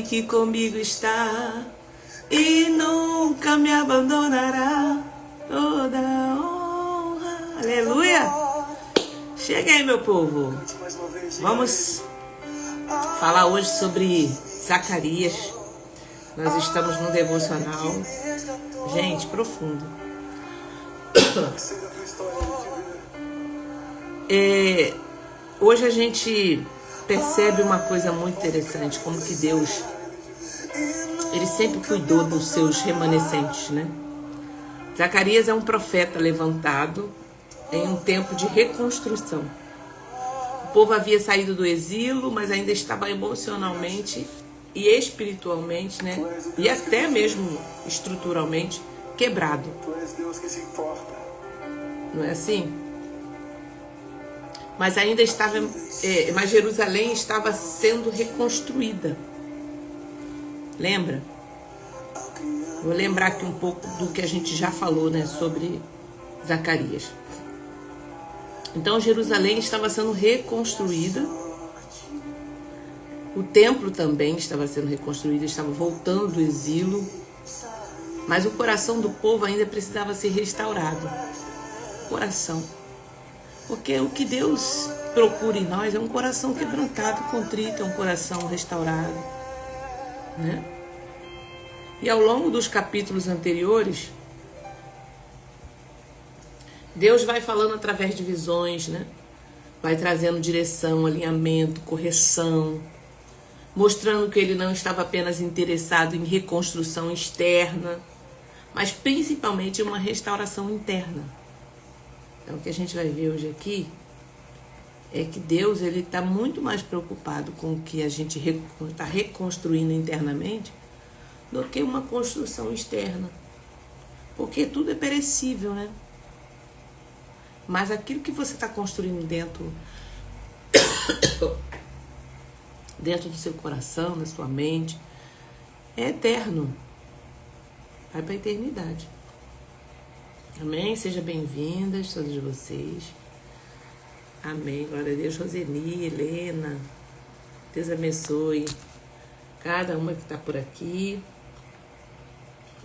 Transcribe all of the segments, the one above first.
que comigo está e nunca me abandonará. Toda honra. Aleluia. Chega aí, meu povo. Vamos falar hoje sobre Zacarias. Nós estamos no devocional. Gente, profundo. Hoje a gente percebe uma coisa muito interessante, como que Deus, Ele sempre cuidou dos seus remanescentes, né? Zacarias é um profeta levantado em um tempo de reconstrução. O povo havia saído do exílio, mas ainda estava emocionalmente e espiritualmente, né? E até mesmo estruturalmente quebrado. Não é assim? Mas ainda estava, mas Jerusalém estava sendo reconstruída. Lembra? Vou lembrar aqui um pouco do que a gente já falou, né, sobre Zacarias. Então Jerusalém estava sendo reconstruída. O templo também estava sendo reconstruído, estava voltando do exílio. Mas o coração do povo ainda precisava ser restaurado. Coração. Porque o que Deus procura em nós é um coração quebrantado, contrito, é um coração restaurado, né? E ao longo dos capítulos anteriores, Deus vai falando através de visões, né? Vai trazendo direção, alinhamento, correção, mostrando que Ele não estava apenas interessado em reconstrução externa, mas principalmente em uma restauração interna. Então, o que a gente vai ver hoje aqui é que Deus, Ele está muito mais preocupado com o que a gente está reconstruindo internamente do que uma construção externa. Porque tudo é perecível, né? Mas aquilo que você está construindo dentro do seu coração, da sua mente, é eterno. Vai para a eternidade. Amém? Sejam bem-vindas, todas vocês. Amém. Glória a Deus. Roseni, Helena. Deus abençoe cada uma que está por aqui.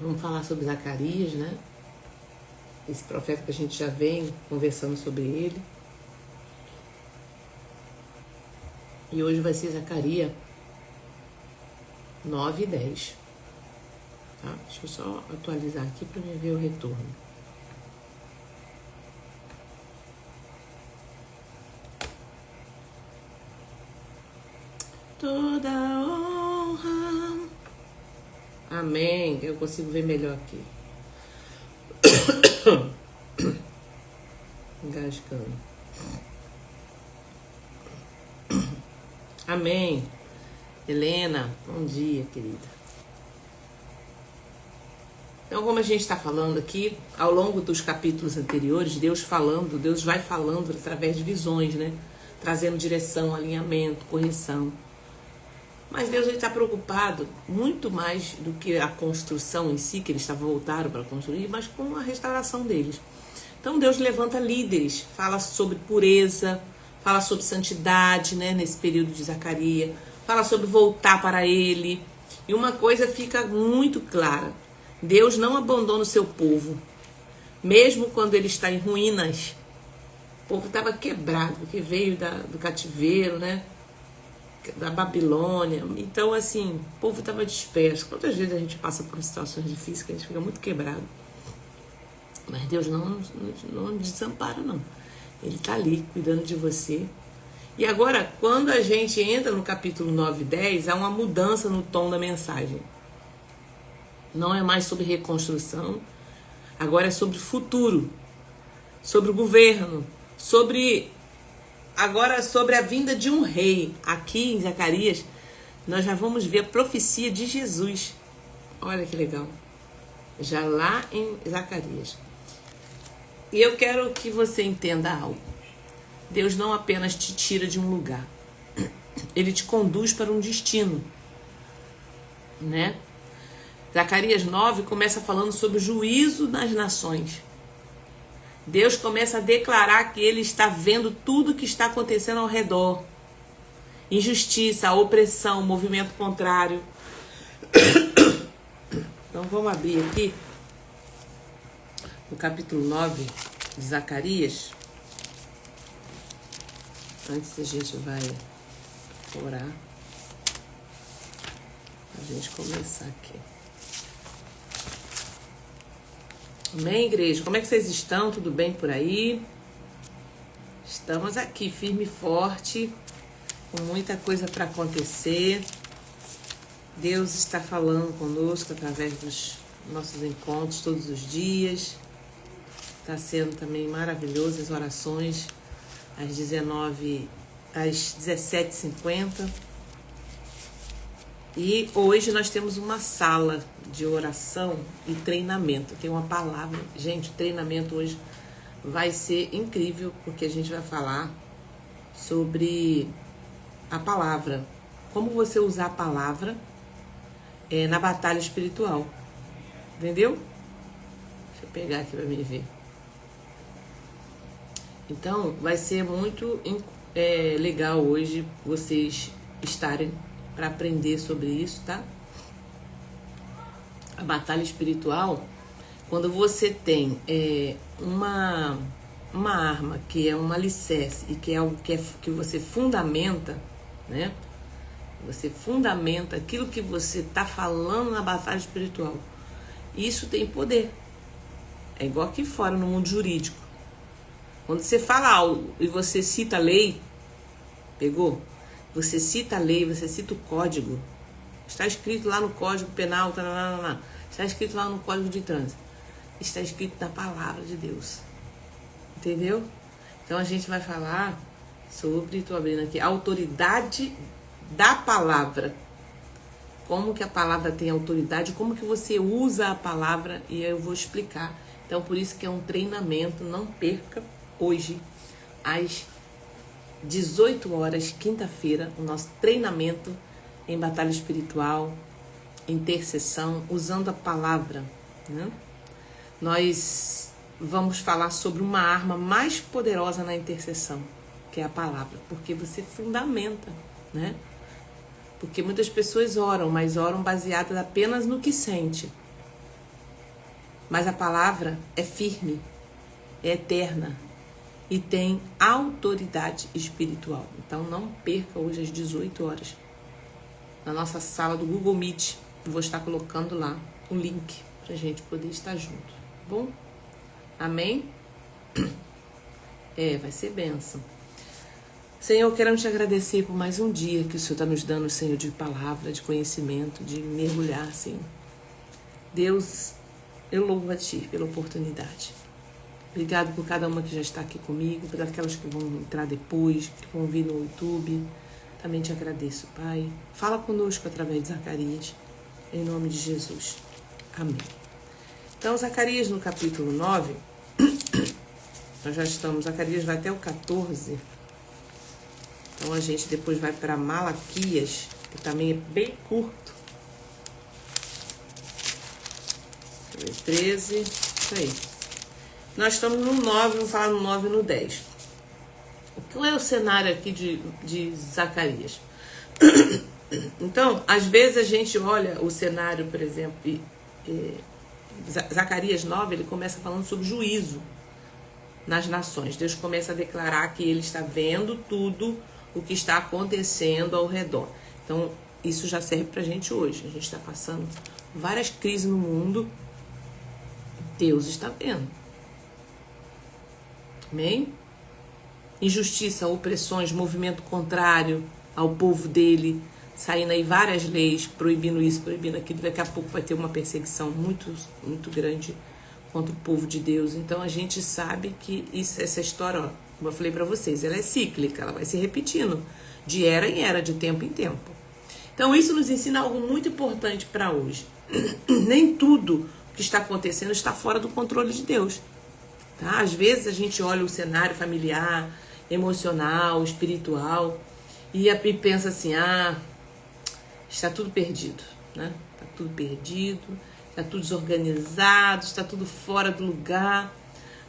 Vamos falar sobre Zacarias, né? Esse profeta que a gente já vem conversando sobre ele. E hoje vai ser Zacarias 9 e 10. Tá? Deixa eu só atualizar aqui para me ver o retorno. Toda honra. Amém. Eu consigo ver melhor aqui. Engasgando. Amém. Helena, bom dia, querida. Então, como a gente está falando aqui, ao longo dos capítulos anteriores, Deus vai falando através de visões, né? Trazendo direção, alinhamento, correção. Mas Deus está preocupado muito mais do que a construção em si, que eles voltaram para construir, mas com a restauração deles. Então Deus levanta líderes, fala sobre pureza, fala sobre santidade, né, nesse período de Zacarias, fala sobre voltar para Ele. E uma coisa fica muito clara: Deus não abandona o seu povo, mesmo quando ele está em ruínas. O povo estava quebrado, porque veio do cativeiro, né? Da Babilônia. Então, assim, o povo estava disperso. Quantas vezes a gente passa por situações difíceis que a gente fica muito quebrado? Mas Deus não desampara, não. Ele está ali, cuidando de você. E agora, quando a gente entra no capítulo 9 e 10, há uma mudança no tom da mensagem. Não é mais sobre reconstrução. Agora é sobre futuro. Sobre o governo. Agora sobre a vinda de um rei. Aqui em Zacarias, nós já vamos ver a profecia de Jesus. Olha que legal. Já lá em Zacarias. E eu quero que você entenda algo. Deus não apenas te tira de um lugar. Ele te conduz para um destino. Né? Zacarias 9 começa falando sobre o juízo das nações. Deus começa a declarar que Ele está vendo tudo o que está acontecendo ao redor. Injustiça, opressão, movimento contrário. Então vamos abrir aqui no capítulo 9 de Zacarias. Antes a gente vai orar. A gente começar aqui. Amém, igreja? Como é que vocês estão? Tudo bem por aí? Estamos aqui, firme e forte, com muita coisa para acontecer. Deus está falando conosco através dos nossos encontros todos os dias. Está sendo também maravilhoso as orações às 17h50. E hoje nós temos uma sala de oração e treinamento. Tem uma palavra. Gente, o treinamento hoje vai ser incrível, porque a gente vai falar sobre a palavra. Como você usar a palavra na batalha espiritual. Entendeu? Deixa eu pegar aqui para me ver. Então, vai ser muito legal hoje vocês estarem para aprender sobre isso, tá? A batalha espiritual, quando você tem uma arma que é um alicerce e que é algo que você fundamenta, né? Você fundamenta aquilo que você está falando na batalha espiritual. Isso tem poder. É igual aqui fora, no mundo jurídico. Quando você fala algo e você cita a lei, pegou? Você cita a lei, você cita o código. Está escrito lá no Código Penal, está escrito lá no Código de Trânsito. Está escrito na Palavra de Deus. Entendeu? Então a gente vai falar sobre, estou abrindo aqui, a autoridade da palavra. Como que a palavra tem autoridade, como que você usa a palavra, e eu vou explicar. Então por isso que é um treinamento, não perca hoje, às 18 horas, quinta-feira, o nosso treinamento em batalha espiritual, intercessão, usando a palavra, né? Nós vamos falar sobre uma arma mais poderosa na intercessão, que é a palavra, porque você fundamenta, né? Porque muitas pessoas oram, mas oram baseadas apenas no que sente. Mas a palavra é firme, é eterna e tem autoridade espiritual. Então não perca hoje às 18 horas na nossa sala do Google Meet. Eu vou estar colocando lá o link pra gente poder estar junto, tá bom? Amém? Vai ser bênção. Senhor, queremos te agradecer por mais um dia que o Senhor está nos dando, Senhor, de palavra, de conhecimento, de mergulhar, Senhor. Deus, eu louvo a Ti pela oportunidade. Obrigado por cada uma que já está aqui comigo, por aquelas que vão entrar depois, que vão vir no YouTube. Também te agradeço, Pai. Fala conosco através de Zacarias, em nome de Jesus. Amém. Então, Zacarias no capítulo 9, nós já estamos, Zacarias vai até o 14. Então a gente depois vai para Malaquias, que também é bem curto. 13, isso aí. Nós estamos no 9, vamos falar no 9 e no 10. Qual é o cenário aqui de Zacarias? Então, às vezes a gente olha o cenário, por exemplo, Zacarias 9, ele começa falando sobre juízo nas nações. Deus começa a declarar que ele está vendo tudo o que está acontecendo ao redor. Então, isso já serve pra gente hoje. A gente está passando várias crises no mundo. Deus está vendo. Amém? Injustiça, opressões, movimento contrário ao povo dele, saindo aí várias leis, proibindo isso, proibindo aquilo. Daqui a pouco vai ter uma perseguição muito, muito grande contra o povo de Deus. Então a gente sabe que essa história, ó, como eu falei para vocês, ela é cíclica, ela vai se repetindo de era em era, de tempo em tempo. Então isso nos ensina algo muito importante para hoje. Nem tudo que está acontecendo está fora do controle de Deus. Tá? Às vezes a gente olha o cenário familiar, emocional, espiritual e pensa assim, está tudo perdido, né? Está tudo perdido, está tudo desorganizado, está tudo fora do lugar.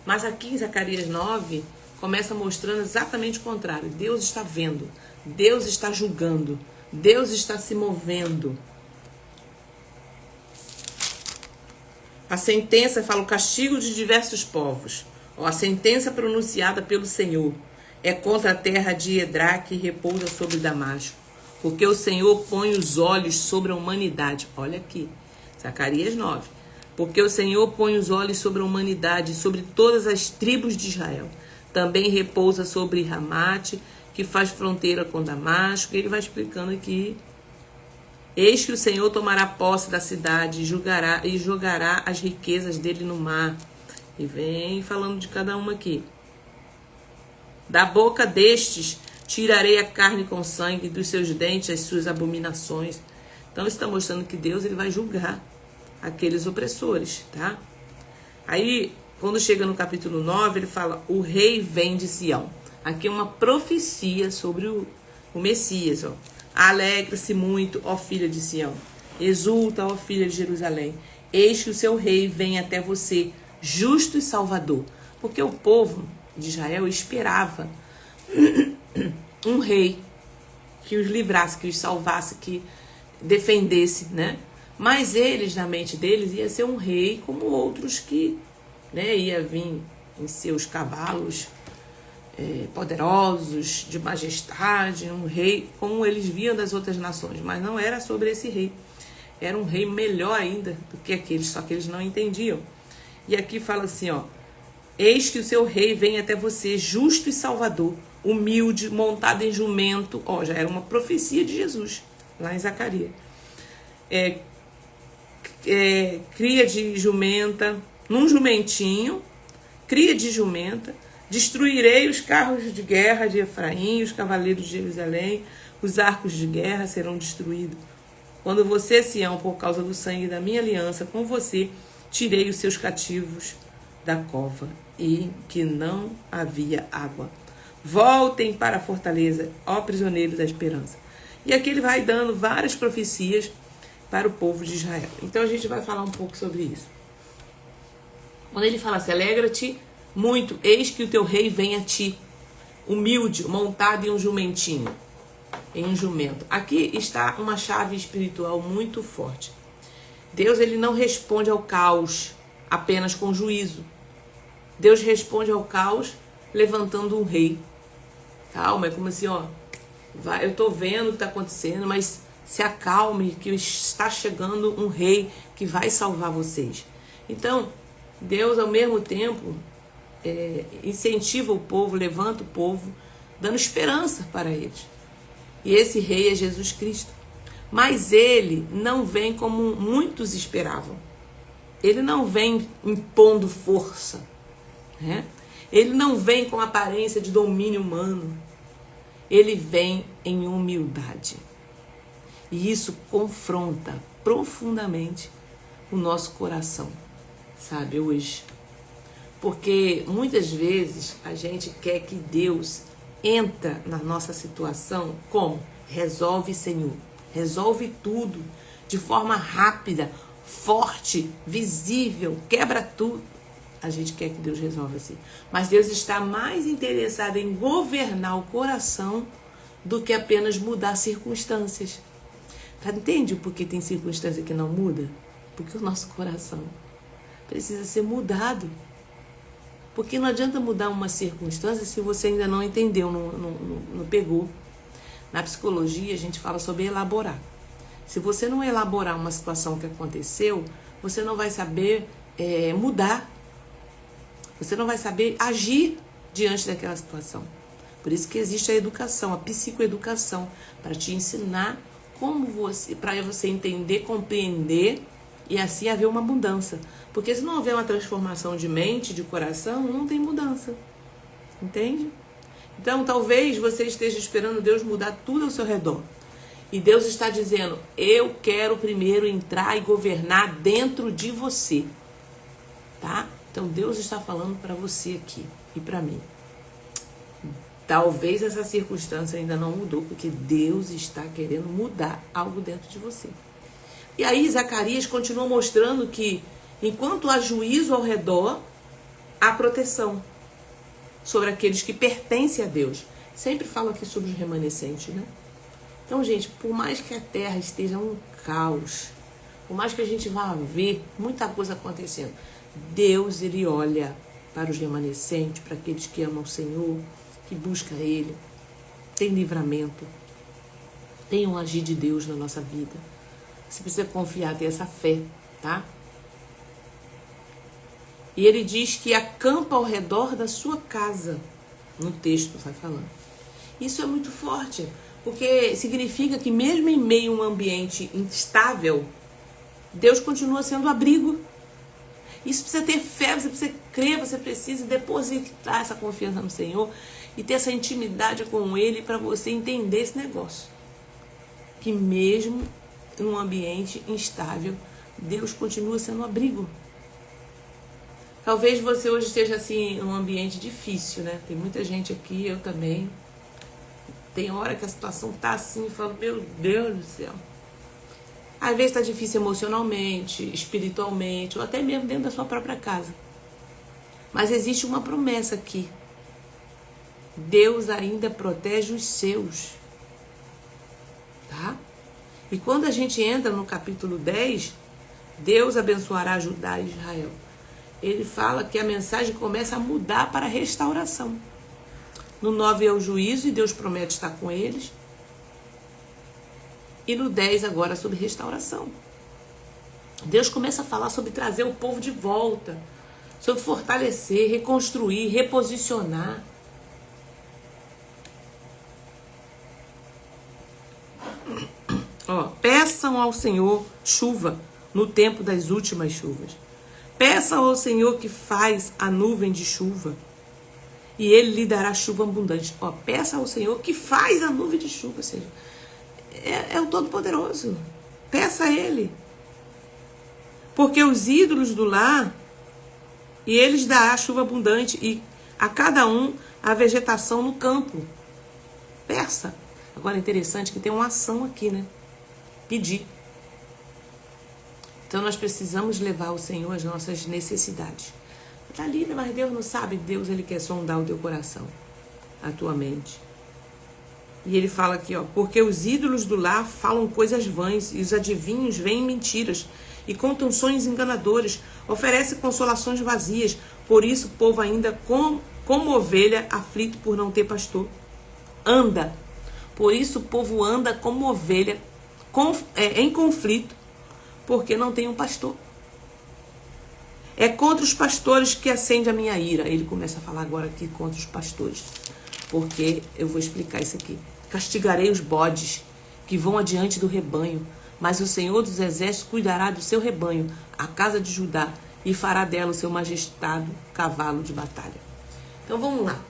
Mas aqui em Zacarias 9 começa mostrando exatamente o contrário. Deus está vendo, Deus está julgando, Deus está se movendo. A sentença fala o castigo de diversos povos. A sentença pronunciada pelo Senhor é contra a terra de Edrá que repousa sobre Damasco. Porque o Senhor põe os olhos sobre a humanidade. Olha aqui, Zacarias 9. Porque o Senhor põe os olhos sobre a humanidade, sobre todas as tribos de Israel. Também repousa sobre Ramate, que faz fronteira com Damasco. Ele vai explicando aqui. Eis que o Senhor tomará posse da cidade e jogará as riquezas dele no mar. E vem falando de cada uma aqui. Da boca destes tirarei a carne com sangue, dos seus dentes as suas abominações. Então está mostrando que Deus ele vai julgar aqueles opressores, tá? Aí, quando chega no capítulo 9, ele fala, o rei vem de Sião. Aqui é uma profecia sobre o Messias, ó. Alegre-se muito, ó filha de Sião. Exulta, ó filha de Jerusalém. Eis que o seu rei vem até você, justo e salvador. Porque o povo de Israel esperava um rei que os livrasse, que os salvasse, que defendesse, né? Mas eles, na mente deles, ia ser um rei como outros que, né, ia vir em seus cavalos poderosos, de majestade, um rei como eles viam das outras nações, mas não era sobre esse rei. Era um rei melhor ainda do que aqueles, só que eles não entendiam. E aqui fala assim, ó, eis que o seu rei vem até você, justo e salvador, humilde, montado em jumento. Ó, já era uma profecia de Jesus, lá em Zacarias. Cria de jumenta, num jumentinho, cria de jumenta. Destruirei os carros de guerra de Efraim, os cavaleiros de Jerusalém, os arcos de guerra serão destruídos. Quando você, Sião, por causa do sangue da minha aliança com você, tirei os seus cativos da cova, e que não havia água. Voltem para a fortaleza, ó prisioneiros da esperança. E aqui ele vai dando várias profecias para o povo de Israel. Então a gente vai falar um pouco sobre isso. Quando ele fala assim, alegra-te muito, eis que o teu rei vem a ti, humilde, montado em um jumentinho, em um jumento. Aqui está uma chave espiritual muito forte. Deus ele não responde ao caos apenas com juízo. Deus responde ao caos levantando um rei. Calma, é como assim, ó, eu estou vendo o que está acontecendo, mas se acalme que está chegando um rei que vai salvar vocês. Então, Deus ao mesmo tempo incentiva o povo, levanta o povo, dando esperança para eles. E esse rei é Jesus Cristo. Mas ele não vem como muitos esperavam. Ele não vem impondo força, né? Ele não vem com aparência de domínio humano. Ele vem em humildade. E isso confronta profundamente o nosso coração, sabe, hoje. Porque muitas vezes a gente quer que Deus entre na nossa situação como? Resolve, Senhor. Resolve tudo de forma rápida, forte, visível, quebra tudo. A gente quer que Deus resolva assim. Mas Deus está mais interessado em governar o coração do que apenas mudar circunstâncias. Entende por que tem circunstância que não muda? Porque o nosso coração precisa ser mudado. Porque não adianta mudar uma circunstância se você ainda não entendeu, não pegou. Na psicologia a gente fala sobre elaborar. Se você não elaborar uma situação que aconteceu, você não vai saber mudar. Você não vai saber agir diante daquela situação. Por isso que existe a educação, a psicoeducação, para te ensinar para você entender, compreender e assim haver uma mudança. Porque se não houver uma transformação de mente, de coração, não tem mudança. Entende? Então talvez você esteja esperando Deus mudar tudo ao seu redor. E Deus está dizendo, eu quero primeiro entrar e governar dentro de você. Tá? Então Deus está falando para você aqui e para mim. Talvez essa circunstância ainda não mudou, porque Deus está querendo mudar algo dentro de você. E aí Zacarias continua mostrando que enquanto há juízo ao redor, há proteção sobre aqueles que pertencem a Deus. Sempre falo aqui sobre os remanescentes, né? Então, gente, por mais que a terra esteja um caos, por mais que a gente vá ver muita coisa acontecendo, Deus, ele olha para os remanescentes, para aqueles que amam o Senhor, que buscam Ele, tem livramento, tem um agir de Deus na nossa vida. Você precisa confiar, ter essa fé, tá? E ele diz que acampa ao redor da sua casa, no texto vai falando. Isso é muito forte, porque significa que mesmo em meio a um ambiente instável, Deus continua sendo abrigo. Isso precisa ter fé, você precisa crer, você precisa depositar essa confiança no Senhor e ter essa intimidade com Ele para você entender esse negócio. Que mesmo em um ambiente instável, Deus continua sendo abrigo. Talvez você hoje esteja assim, em um ambiente difícil, né? Tem muita gente aqui, eu também. Tem hora que a situação tá assim, eu falo, meu Deus do céu. Às vezes está difícil emocionalmente, espiritualmente, ou até mesmo dentro da sua própria casa. Mas existe uma promessa aqui. Deus ainda protege os seus. Tá? E quando a gente entra no capítulo 10, Deus abençoará Judá e Israel. Ele fala que a mensagem começa a mudar para a restauração. No 9 é o juízo e Deus promete estar com eles. E no 10 agora sobre restauração. Deus começa a falar sobre trazer o povo de volta, sobre fortalecer, reconstruir, reposicionar. Ó, peçam ao Senhor chuva no tempo das últimas chuvas. Peçam ao Senhor que faz a nuvem de chuva e Ele lhe dará chuva abundante. Ó, peça ao Senhor que faz a nuvem de chuva, ou seja, é o Todo-Poderoso. Peça a Ele. Porque os ídolos do lar, e eles dará chuva abundante, e a cada um a vegetação no campo. Peça. Agora é interessante que tem uma ação aqui, né? Pedir. Então nós precisamos levar ao Senhor as nossas necessidades. Tá linda, mas Deus não sabe. Deus, Ele quer sondar o teu coração, a tua mente. E ele fala aqui, ó, porque os ídolos do lar falam coisas vãs e os adivinhos veem mentiras e contam sonhos enganadores, oferecem consolações vazias. Por isso o povo ainda como ovelha aflito por não ter pastor. Anda. Por isso o povo anda como ovelha em conflito porque não tem um pastor. É contra os pastores que acende a minha ira. Ele começa a falar agora aqui contra os pastores. Porque eu vou explicar isso aqui. Castigarei os bodes que vão adiante do rebanho, mas o Senhor dos Exércitos cuidará do seu rebanho, a casa de Judá, e fará dela o seu majestado cavalo de batalha. Então vamos lá.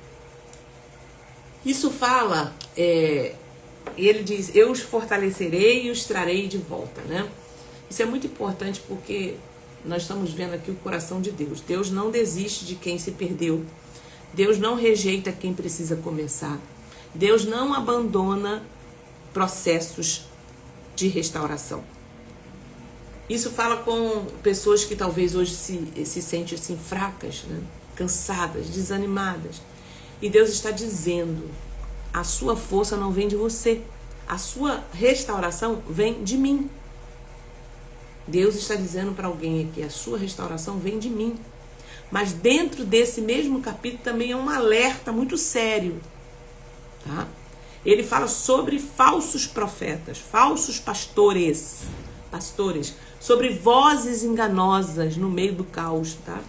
Isso fala, ele diz, eu os fortalecerei e os trarei de volta, né? Isso é muito importante porque nós estamos vendo aqui o coração de Deus. Deus não desiste de quem se perdeu. Deus não rejeita quem precisa começar. Deus não abandona processos de restauração. Isso fala com pessoas que talvez hoje se sentem assim fracas, né? Cansadas, desanimadas. E Deus está dizendo, a sua força não vem de você. A sua restauração vem de mim. Deus está dizendo para alguém aqui, a sua restauração vem de mim. Mas dentro desse mesmo capítulo também é um alerta muito sério. Tá? Ele fala sobre falsos profetas, falsos pastores, sobre vozes enganosas no meio do caos, tá?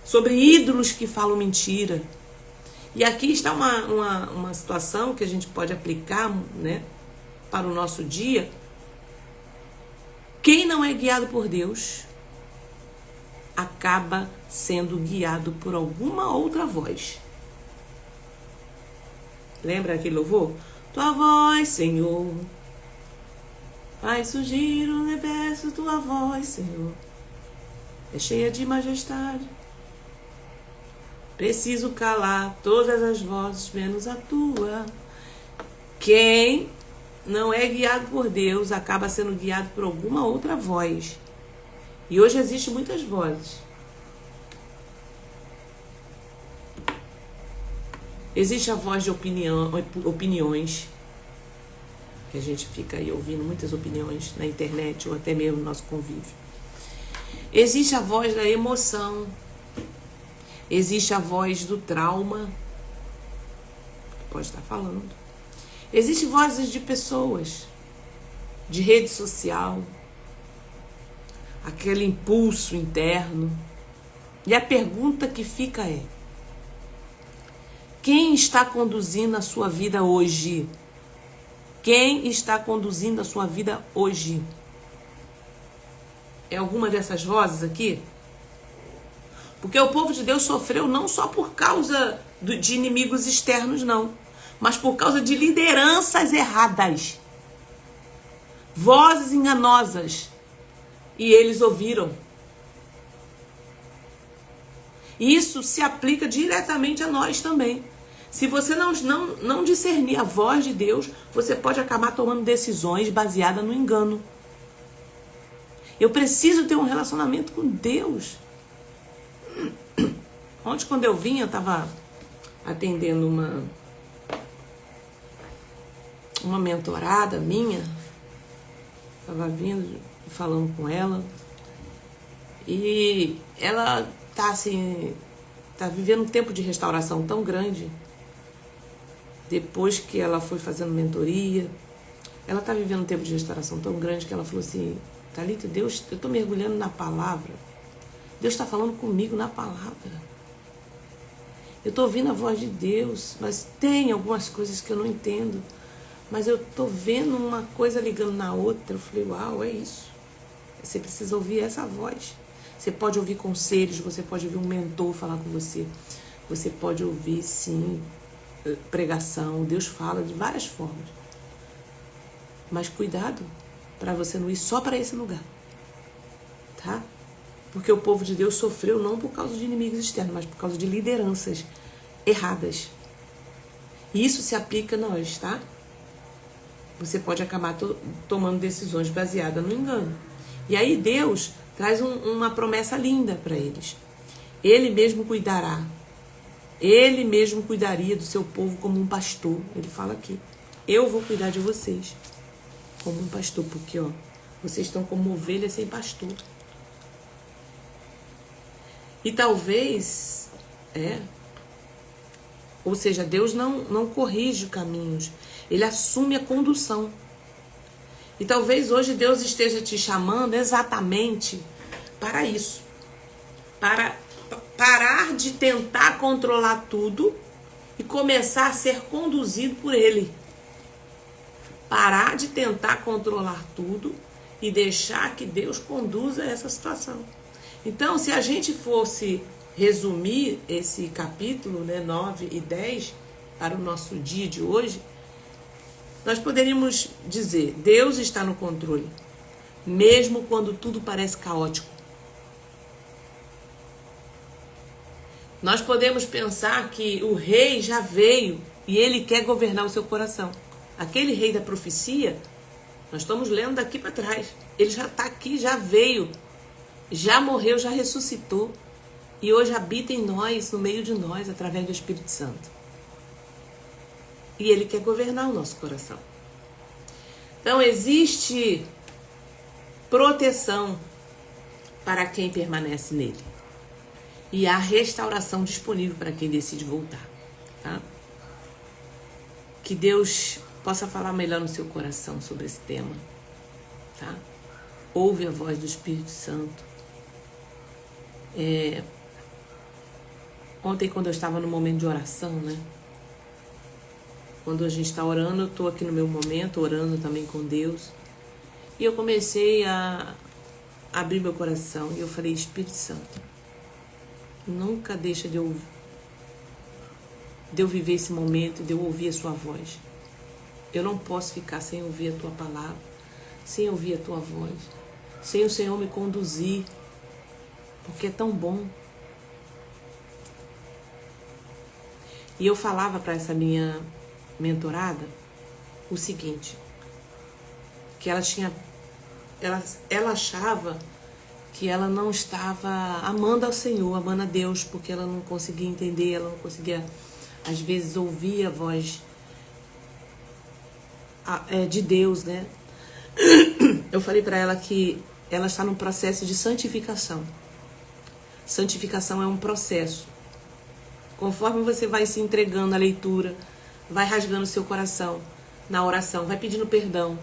Sobre ídolos que falam mentira. E aqui está uma situação que a gente pode aplicar, né, para o nosso dia. Quem não é guiado por Deus acaba sendo guiado por alguma outra voz. Lembra aquele louvor? Tua voz, Senhor, faz surgir o universo. Tua voz, Senhor, é cheia de majestade. Preciso calar todas as vozes, menos a tua. Quem não é guiado por Deus acaba sendo guiado por alguma outra voz. E hoje existem muitas vozes. Existe a voz de opiniões. que a gente fica aí ouvindo muitas opiniões na internet ou até mesmo no nosso convívio. Existe a voz da emoção, existe a voz do trauma, que pode estar falando. Existem vozes de pessoas, de rede social, aquele impulso interno. E a pergunta que fica é: quem está conduzindo a sua vida hoje? Quem está conduzindo a sua vida hoje? É alguma dessas vozes aqui? Porque o povo de Deus sofreu não só por causa de inimigos externos, não, mas por causa de lideranças erradas, vozes enganosas, e eles ouviram. Isso se aplica diretamente a nós também. Se você não discernir a voz de Deus, você pode acabar tomando decisões baseadas no engano. Eu preciso ter um relacionamento com Deus. Ontem, quando eu vim, eu estava atendendo uma mentorada minha. Estava vindo, falando com ela. E ela tá assim, tá vivendo um tempo de restauração tão grande. Depois que ela foi fazendo mentoria, ela tá vivendo um tempo de restauração tão grande que ela falou assim: Thalita, Deus, eu tô mergulhando na palavra. Deus está falando comigo na palavra. Eu tô ouvindo a voz de Deus, mas tem algumas coisas que eu não entendo. Mas eu tô vendo uma coisa ligando na outra. Eu falei: uau, é isso. Você precisa ouvir essa voz. Você pode ouvir conselhos, você pode ouvir um mentor falar com você. Você pode ouvir, sim, pregação. Deus fala de várias formas. Mas cuidado para você não ir só para esse lugar. Tá? Porque o povo de Deus sofreu não por causa de inimigos externos, mas por causa de lideranças erradas. E isso se aplica a nós, tá? Você pode acabar tomando decisões baseadas no engano. E aí Deus traz uma promessa linda para eles. Ele mesmo cuidará. Ele mesmo cuidaria do seu povo como um pastor. Ele fala aqui: eu vou cuidar de vocês como um pastor. Porque, ó, vocês estão como ovelhas sem pastor. E talvez, ou seja, Deus não corrige caminhos. Ele assume a condução. E talvez hoje Deus esteja te chamando exatamente para isso. Para parar de tentar controlar tudo e começar a ser conduzido por Ele. Parar de tentar controlar tudo e deixar que Deus conduza essa situação. Então, se a gente fosse resumir esse capítulo, 9 e 10, para o nosso dia de hoje, nós poderíamos dizer: Deus está no controle, mesmo quando tudo parece caótico. Nós podemos pensar que o rei já veio e ele quer governar o seu coração. Aquele rei da profecia, nós estamos lendo daqui para trás. Ele já está aqui, já veio, já morreu, já ressuscitou. E hoje habita em nós, no meio de nós, através do Espírito Santo. E Ele quer governar o nosso coração. Então existe proteção para quem permanece nele. E há restauração disponível para quem decide voltar. Tá? Que Deus possa falar melhor no seu coração sobre esse tema. Tá? Ouve a voz do Espírito Santo. Ontem, quando eu estava no momento de oração, quando a gente está orando, eu estou aqui no meu momento, orando também com Deus. E eu comecei a abrir meu coração e eu falei: Espírito Santo, nunca deixa de eu viver esse momento, de eu ouvir a sua voz. Eu não posso ficar sem ouvir a tua palavra, sem ouvir a tua voz, sem o Senhor me conduzir, porque é tão bom. E eu falava para essa minha mentorada o seguinte, que ela achava que ela não estava amando ao Senhor, amando a Deus, porque ela não conseguia entender, ela não conseguia, às vezes, ouvir a voz de Deus, né? Eu falei para ela que ela está num processo de santificação. Santificação é um processo. Conforme você vai se entregando à leitura, vai rasgando seu coração na oração, vai pedindo perdão,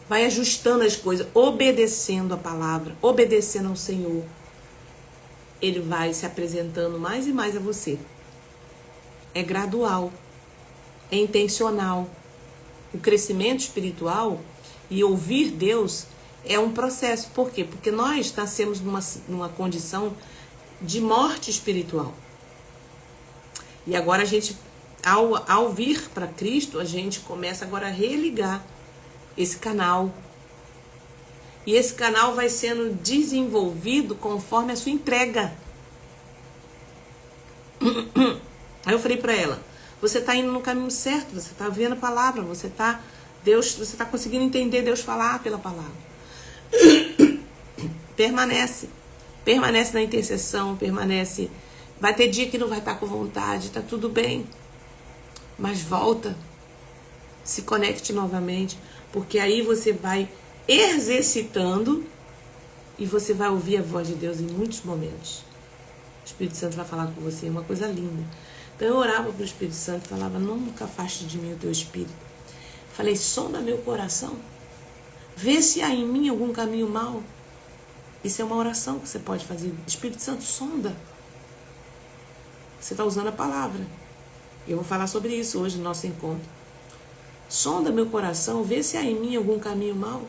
vai ajustando as coisas, obedecendo a palavra, obedecendo ao Senhor, Ele vai se apresentando mais e mais a você. É gradual, é intencional. O crescimento espiritual e ouvir Deus é um processo. Por quê? Porque nós nascemos numa condição de morte espiritual. E agora a gente, ao vir para Cristo, a gente começa agora a religar esse canal. E esse canal vai sendo desenvolvido conforme a sua entrega. Aí eu falei para ela, você está indo no caminho certo, você está vendo a palavra, você está conseguindo entender Deus falar pela palavra. Permanece na intercessão, permanece. Vai ter dia que não vai estar com vontade, tá tudo bem. Mas volta, se conecte novamente, porque aí você vai exercitando e você vai ouvir a voz de Deus em muitos momentos. O Espírito Santo vai falar com você, é uma coisa linda. Então eu orava para o Espírito Santo e falava, nunca afaste de mim o teu Espírito. Falei, sonda meu coração, vê se há em mim algum caminho mau. Isso é uma oração que você pode fazer. Espírito Santo, sonda. Você está usando a palavra. Eu vou falar sobre isso hoje no nosso encontro. Sonda meu coração, vê se há em mim algum caminho mau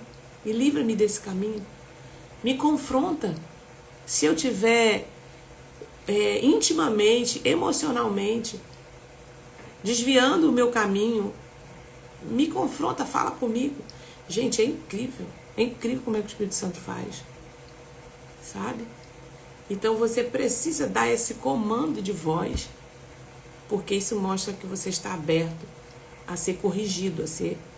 e livra-me desse caminho. Me confronta. Se eu tiver intimamente, emocionalmente, desviando o meu caminho, me confronta, fala comigo. Gente, é incrível como é que o Espírito Santo faz, sabe? Então você precisa dar esse comando de voz, porque isso mostra que você está aberto a ser corrigido,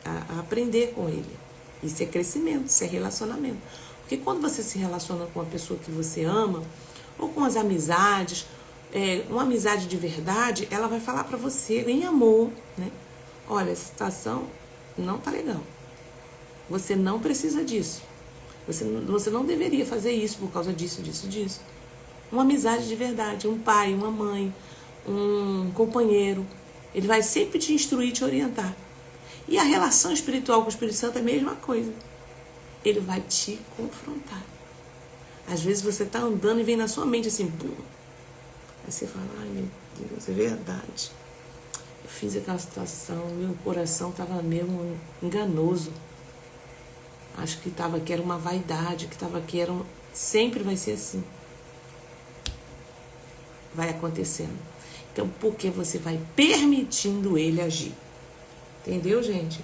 a aprender com ele. Isso é crescimento, isso é relacionamento. Porque quando você se relaciona com a pessoa que você ama, ou com as amizades, uma amizade de verdade, ela vai falar para você em amor, né? Olha, essa situação não tá legal. Você não precisa disso. Você não deveria fazer isso por causa disso. Uma amizade de verdade, um pai, uma mãe, um companheiro, ele vai sempre te instruir, te orientar. E a relação espiritual com o Espírito Santo é a mesma coisa. Ele vai te confrontar. Às vezes você está andando e vem na sua mente assim, pum. Aí você fala, ai meu Deus, é verdade. Eu fiz aquela situação, meu coração estava mesmo enganoso. Acho que era uma vaidade, sempre vai ser assim. Vai acontecendo. Então, porque você vai permitindo ele agir. Entendeu, gente?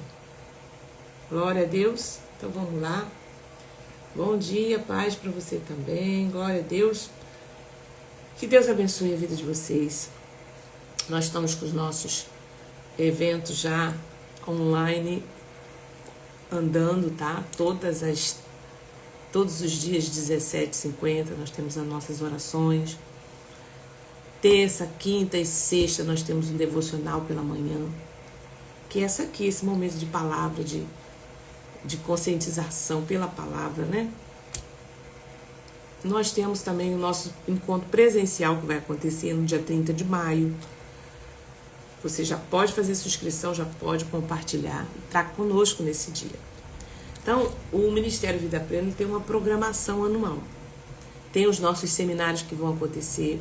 Glória a Deus. Então, vamos lá. Bom dia, paz para você também. Glória a Deus. Que Deus abençoe a vida de vocês. Nós estamos com os nossos eventos já online andando, tá? Todos os dias 17h50 nós temos as nossas orações. Terça, quinta e sexta nós temos um devocional pela manhã. Que é esse momento de palavra, de conscientização pela palavra, né? Nós temos também o nosso encontro presencial que vai acontecer no dia 30 de maio. Você já pode fazer sua inscrição, já pode compartilhar, estar conosco nesse dia. Então, o Ministério Vida Plena tem uma programação anual. Tem os nossos seminários que vão acontecer.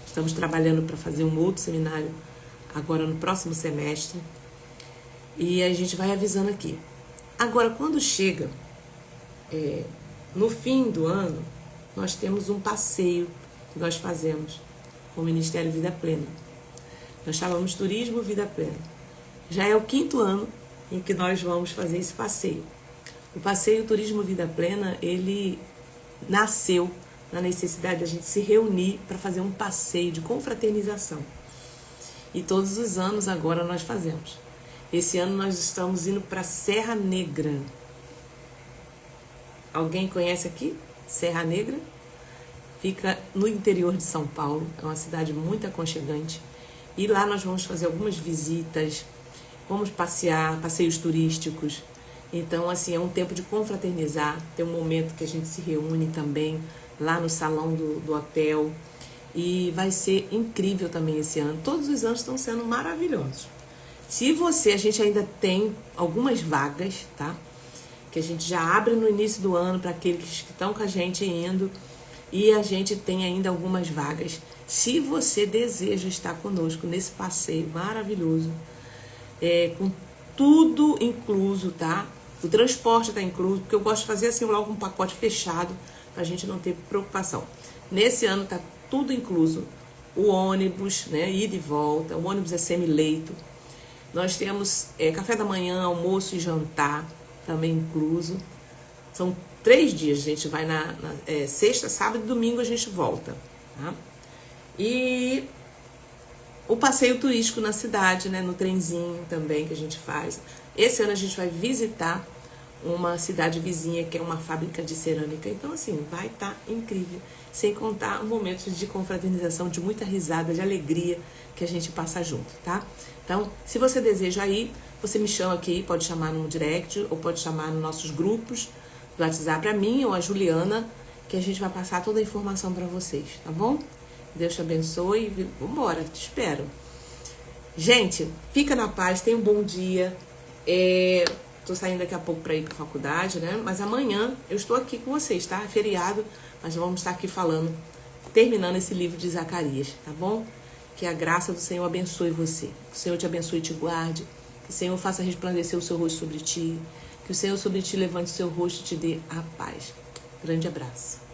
Estamos trabalhando para fazer um outro seminário agora no próximo semestre. E a gente vai avisando aqui. Agora, quando chega no fim do ano, nós temos um passeio que nós fazemos com o Ministério Vida Plena. Nós chamamos Turismo Vida Plena. Já é o 5º ano em que nós vamos fazer esse passeio. O passeio Turismo Vida Plena, ele nasceu na necessidade de a gente se reunir para fazer um passeio de confraternização. E todos os anos agora nós fazemos. Esse ano nós estamos indo para Serra Negra. Alguém conhece aqui? Serra Negra? Fica no interior de São Paulo. É uma cidade muito aconchegante. E lá nós vamos fazer algumas visitas, vamos passear, passeios turísticos. Então, assim, é um tempo de confraternizar, tem um momento que a gente se reúne também lá no salão do hotel. E vai ser incrível também esse ano. Todos os anos estão sendo maravilhosos. Se a gente ainda tem algumas vagas, tá? Que a gente já abre no início do ano para aqueles que estão com a gente indo. E a gente tem ainda algumas vagas. Se você deseja estar conosco nesse passeio maravilhoso, com tudo incluso, tá? O transporte está incluso, porque eu gosto de fazer assim logo um pacote fechado para a gente não ter preocupação. Nesse ano tá tudo incluso. O ônibus, né? Ida e volta. O ônibus é semi-leito. Nós temos café da manhã, almoço e jantar também incluso. São 3 dias. A gente vai na sexta, sábado e domingo a gente volta. Tá? E o passeio turístico na cidade, né? No trenzinho também que a gente faz. Esse ano a gente vai visitar uma cidade vizinha que é uma fábrica de cerâmica. Então, assim, vai estar incrível. Sem contar momentos de confraternização, de muita risada, de alegria que a gente passa junto, tá? Então, se você deseja ir, você me chama aqui, pode chamar no direct ou pode chamar nos nossos grupos do WhatsApp a mim ou a Juliana, que a gente vai passar toda a informação para vocês, tá bom? Deus te abençoe e vambora, te espero. Gente, fica na paz, tenha um bom dia. Tô saindo daqui a pouco para ir para a faculdade, né? Mas amanhã eu estou aqui com vocês, tá? É feriado, mas vamos estar aqui falando, terminando esse livro de Zacarias, tá bom? Que a graça do Senhor abençoe você. Que o Senhor te abençoe e te guarde. Que o Senhor faça resplandecer o seu rosto sobre ti. Que o Senhor sobre ti levante o seu rosto e te dê a paz. Grande abraço.